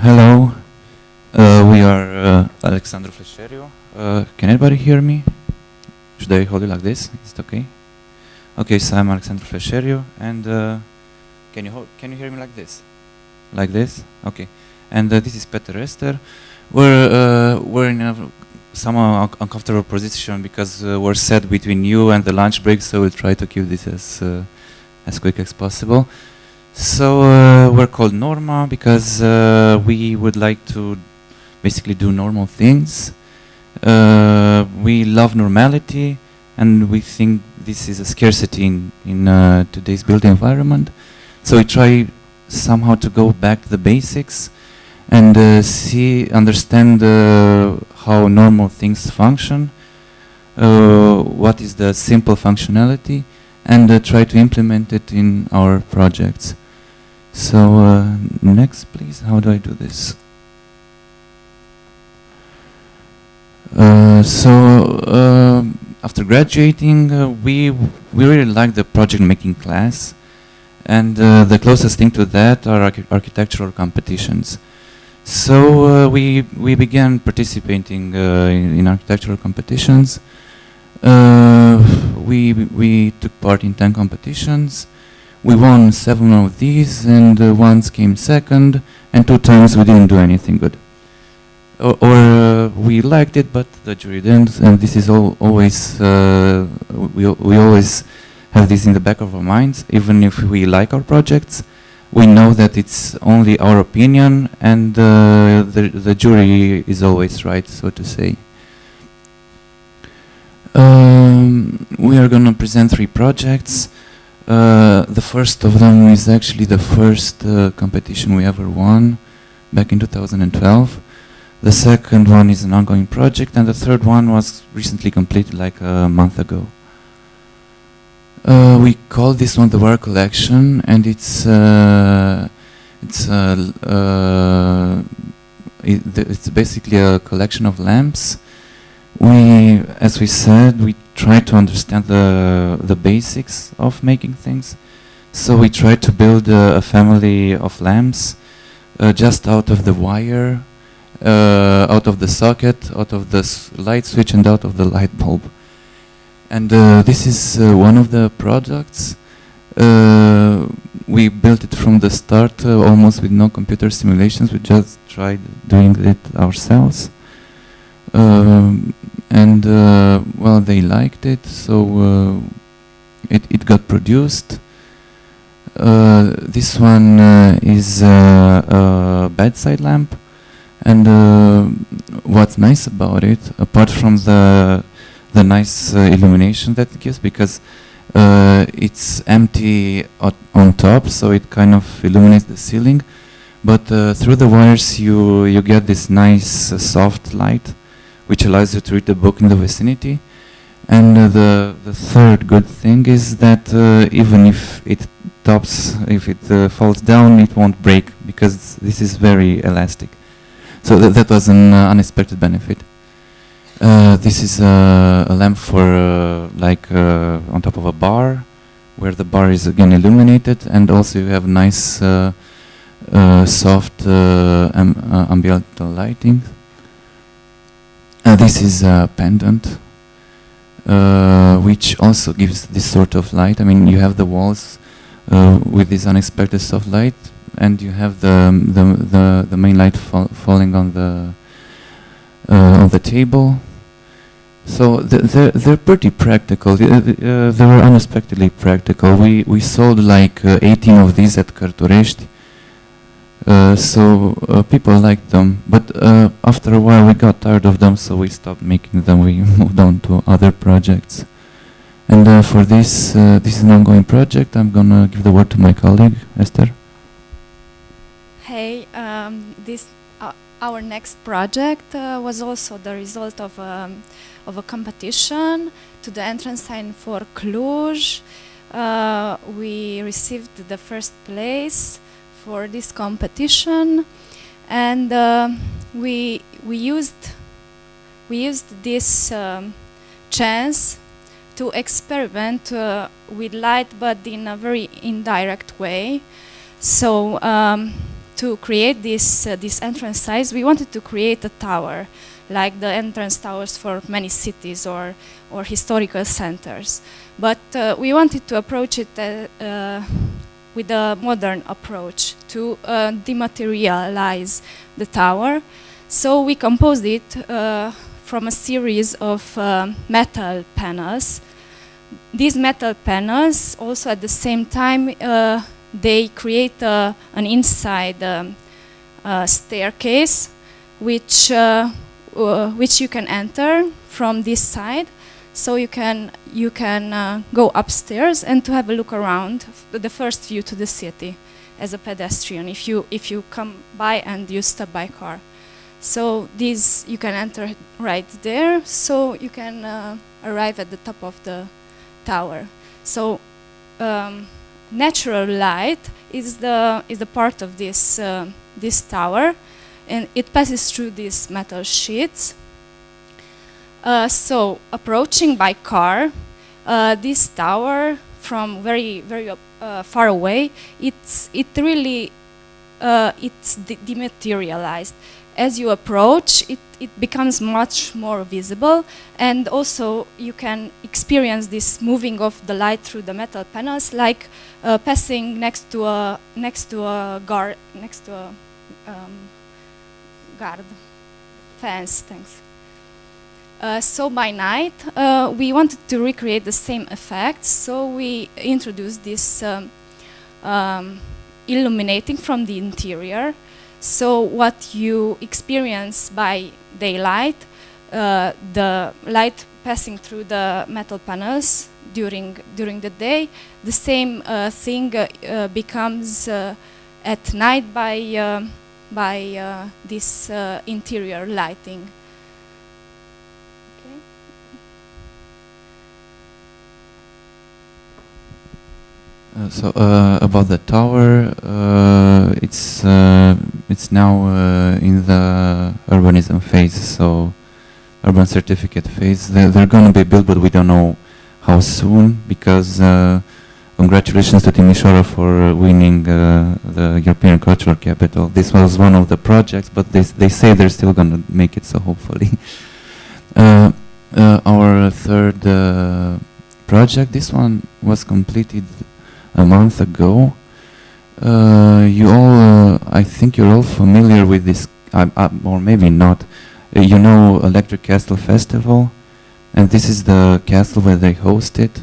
Hello, we are Alexandru Fles. Can anybody hear me? Should I hold it like this? Is it okay? Okay, so I'm Alexandru Fles, and can you hear me like this? Like this? Okay. And this is Peter Eszter. We're in a somewhat uncomfortable position because we're set between you and the lunch break, so we'll try to keep this as quick as possible. So we're called Norma because we would like to basically do normal things. We love normality, and we think this is a scarcity in today's built environment. So we try somehow to go back to the basics and understand how normal things function, what is the simple functionality, and try to implement it in our projects. So next, please. How do I do this? After graduating, we really like the project making class, and the closest thing to that are architectural competitions. So we began participating in architectural competitions. We took part in 10 competitions. We won 7 of these, and once came second, and 2 times we didn't do anything good. Or we liked it, but the jury didn't, and this is always, we always have this in the back of our minds. Even if we like our projects, we know that it's only our opinion, and the jury is always right, so to say. We are going to present 3 projects. The first of them is actually the first competition we ever won back in 2012. The second one is an ongoing project, and the third one was recently completed like a month ago. We call this one the Wire Collection, and it's basically a collection of lamps. As we said, we try to understand the basics of making things. So we try to build a family of lamps just out of the wire, out of the socket, out of the light switch, and out of the light bulb. And this is one of the products. We built it from the start, almost with no computer simulations. We just tried doing it ourselves. Well, they liked it, so it got produced. This one is a bedside lamp, and what's nice about it, apart from the nice illumination that it gives, because it's empty on top, so it kind of illuminates the ceiling, but through the wires you get this nice soft light, which allows you to read the book in the vicinity. And the third good thing is that even if it falls down, it won't break, because this is very elastic. So that was an unexpected benefit. This is a lamp for on top of a bar, where the bar is again illuminated, and also you have nice soft ambient lighting. This is a pendant, which also gives this sort of light. I mean, you have the walls with this unexpected soft light, and you have the main light falling on the table. So they're pretty practical. They were unexpectedly practical. We sold like 18 of these at Cărturești. So people liked them, but after a while we got tired of them, so we stopped making them. We moved on to other projects. And for this, this is an ongoing project. I'm gonna give the word to my colleague, Eszter. Hey, our next project was also the result of a competition to the entrance sign for Cluj. We received the first place for this competition, and we used this chance to experiment with light, but in a very indirect way. So to create this entrance size, we wanted to create a tower, like the entrance towers for many cities or historical centers. But we wanted to approach it with a modern approach to dematerialize the tower. So we composed it from a series of metal panels. These metal panels also at the same time they create an inside staircase which you can enter from this side. So you can go upstairs and to have a look around, the first view to the city as a pedestrian if you come by and you stop by car. So these you can enter right there, so you can arrive at the top of the tower. So natural light is the part of this this tower, and it passes through these metal sheets. So approaching by car, this tower from very far away, it's dematerialized. As you approach, it becomes much more visible, and also you can experience this moving of the light through the metal panels, like passing next to a guard fence. Thanks. So by night, we wanted to recreate the same effect, so we introduced this illuminating from the interior. So what you experience by daylight, the light passing through the metal panels during the day, the same thing becomes at night by this interior lighting. So about the tower, it's now in the urbanism phase, so urban certificate phase. They're going to be built, but we don't know how soon, because congratulations to Timișoara for winning the European Cultural Capital. This was one of the projects, but they say they're still going to make it, so hopefully. Our third project, this one was completed a month ago. You all, I think you're all familiar with this, or maybe not. You know Electric Castle Festival, and this is the castle where they host it.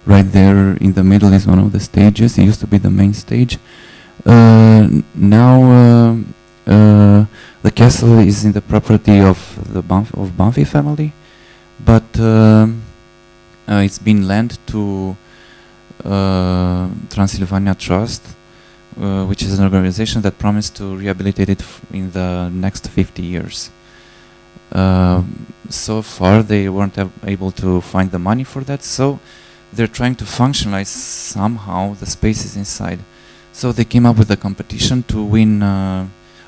Right there in the middle is one of the stages. It used to be the main stage. Now the castle is in the property of the Banfi family, but it's been lent to Transylvania Trust, which is an organization that promised to rehabilitate it in the next 50 years. So far they weren't able to find the money for that, so they're trying to functionalize somehow the spaces inside. So they came up with a competition to win,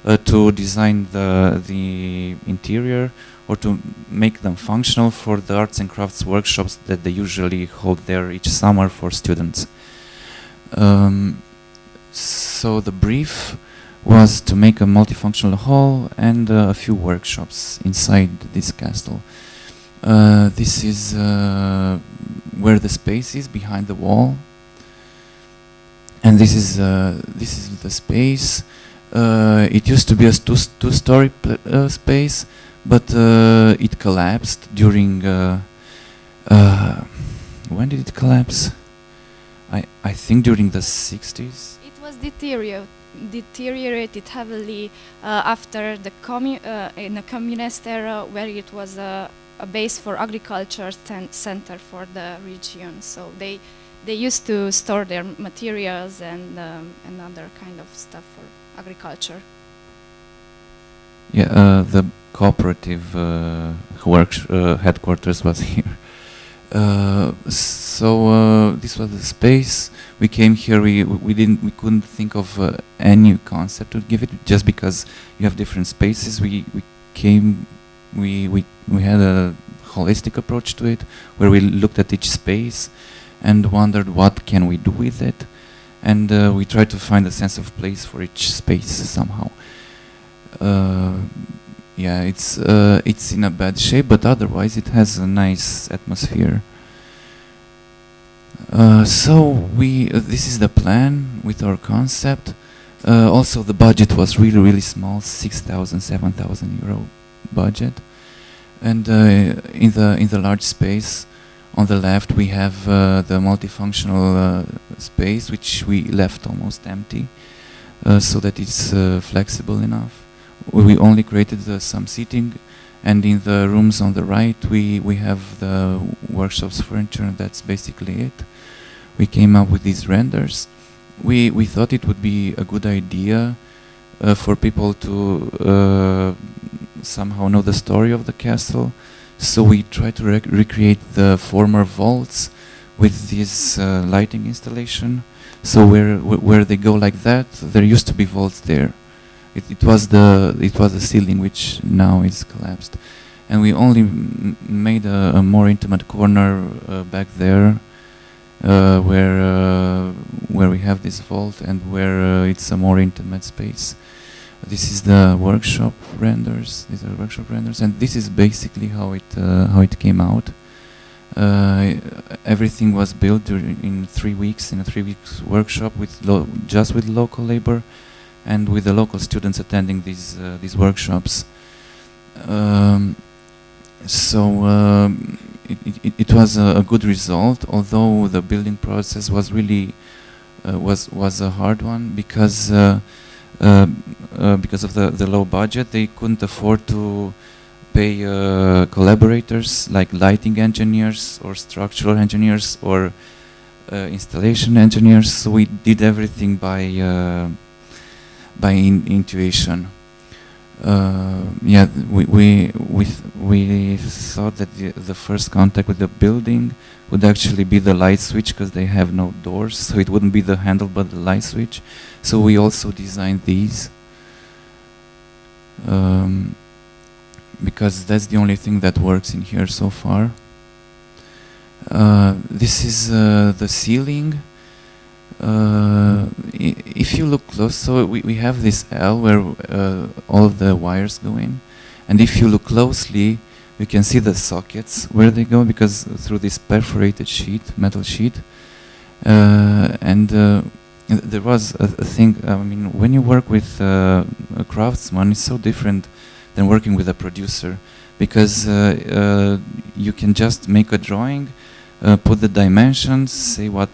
to design the interior, or to make them functional for the arts and crafts workshops that they usually hold there each summer for students. So the brief was to make a multifunctional hall and a few workshops inside this castle. This is where the space is, behind the wall, and this is the space. It used to be a two-story space, but it collapsed during. When did it collapse? I think during the 60s. It was deteriorated heavily after the in the communist era, where it was a base for agriculture center for the region. So they used to store their materials and other kind of stuff for agriculture. Yeah, the Cooperative headquarters was here. So this was the space. We came here. We couldn't think of any concept to give it, just because you have different spaces. We had a holistic approach to it, where we looked at each space and wondered what can we do with it. and we try to find a sense of place for each space somehow. Yeah, it's in a bad shape, but otherwise it has a nice atmosphere. So this is the plan with our concept. Also, the budget was really small, 6,000, 7,000 euro budget. And in the large space, on the left we have the multifunctional space, which we left almost empty, so that it's flexible enough. We only created some seating, and in the rooms on the right we have the workshops furniture, and that's basically it. We came up with these renders. We thought it would be a good idea for people to somehow know the story of the castle, so we try to recreate the former vaults with this lighting installation. So where they go like that, there used to be vaults there. It was the ceiling which now is collapsed, and we only made a more intimate corner back there, where we have this vault and where it's a more intimate space. This is the workshop renders. These are workshop renders, and this is basically how it came out. Everything was built in 3 weeks, in a 3 weeks workshop just with local labor, and with the local students attending these workshops. It was a good result, although the building process was really was a hard one, because of the low budget. They couldn't afford to pay collaborators like lighting engineers or structural engineers or installation engineers. So we did everything by intuition. Yeah, we thought that the first contact with the building would actually be the light switch, because they have no doors, so it wouldn't be the handle but the light switch. So we also designed these, because that's the only thing that works in here so far. This is the ceiling. If you look close, so we have this L where all of the wires go in, and if you look closely, you can see the sockets where they go, because through this perforated sheet, metal sheet. And there was a thing. I mean, when you work with a craftsman, it's so different than working with a producer, because you can just make a drawing, put the dimensions, say what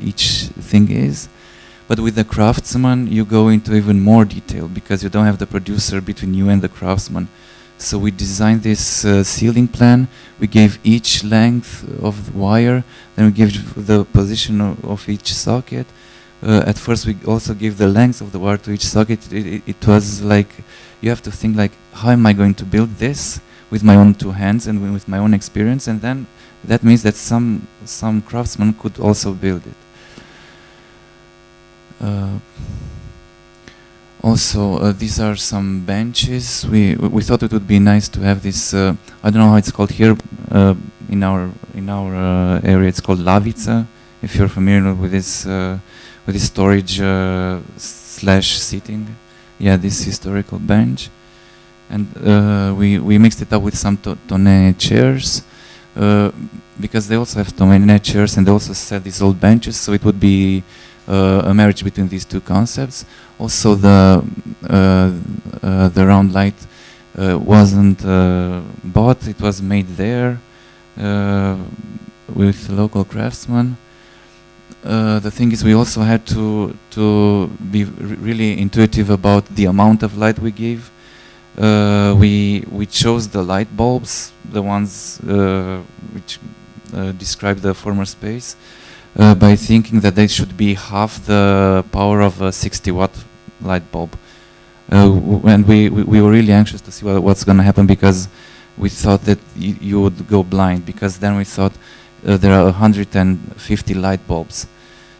each thing is. But with the craftsman, you go into even more detail, because you don't have the producer between you and the craftsman. So we designed this ceiling plan. We gave each length of the wire, then we gave the position of each socket. At first we also gave the length of the wire to each socket. It was like, you have to think like, how am I going to build this with my own two hands and with my own experience? And then that means that some craftsman could also build it. Also, these are some benches. We thought it would be nice to have this. I don't know how it's called here in our area. It's called lavica. If you're familiar with this storage slash seating, yeah, this historical bench. And we mixed it up with some tonne chairs, because they also have tonne chairs, and they also set these old benches. So it would be a marriage between these two concepts. Also, the round light wasn't bought; it was made there with local craftsmen. The thing is, we also had to be really intuitive about the amount of light we give. We chose the light bulbs, the ones which describe the former space, by thinking that they should be half the power of a 60-watt light bulb. And we were really anxious to see what's going to happen, because we thought that you would go blind, because then we thought there are 150 light bulbs.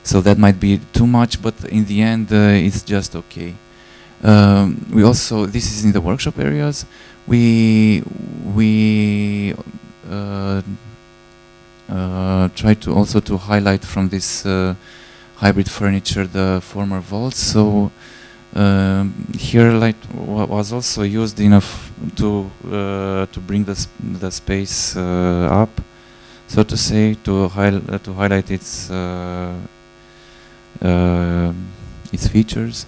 So that might be too much, but in the end it's just okay. We also, this is in the workshop areas, we try to also to highlight from this hybrid furniture, the former vaults. So here light was also used enough to bring the space up, so to say, to highlight its features,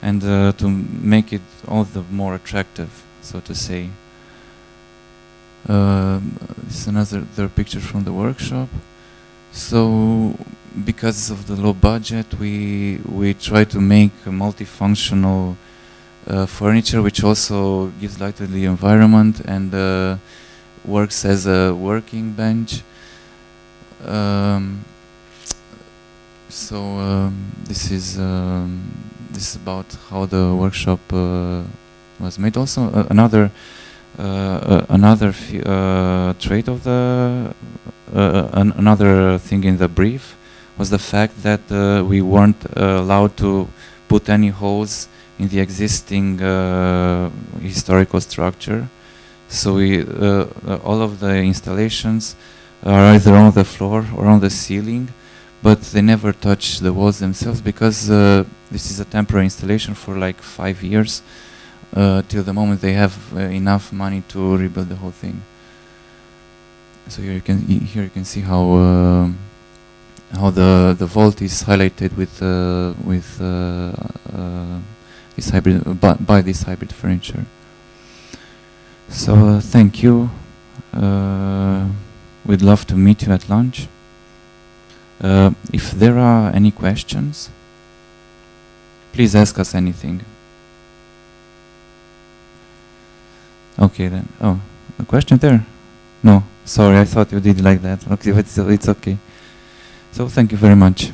and to make it all the more attractive, so to say. This is another picture from the workshop. So, because of the low budget, we try to make a multifunctional furniture, which also gives light to the environment and works as a working bench. This is about how the workshop was made. Also, another trait of the another thing in the brief was the fact that we weren't allowed to put any holes in the existing historical structure. So all of the installations are either on the floor or on the ceiling, but they never touch the walls themselves, because this is a temporary installation for like 5 years, till the moment they have enough money to rebuild the whole thing. So here you can see how the vault is highlighted with this hybrid by this hybrid furniture. So thank you. We'd love to meet you at lunch. If there are any questions, please ask us anything. Okay then. Oh, a question there? No, sorry, I thought you did like that. Okay, but it's okay. So thank you very much.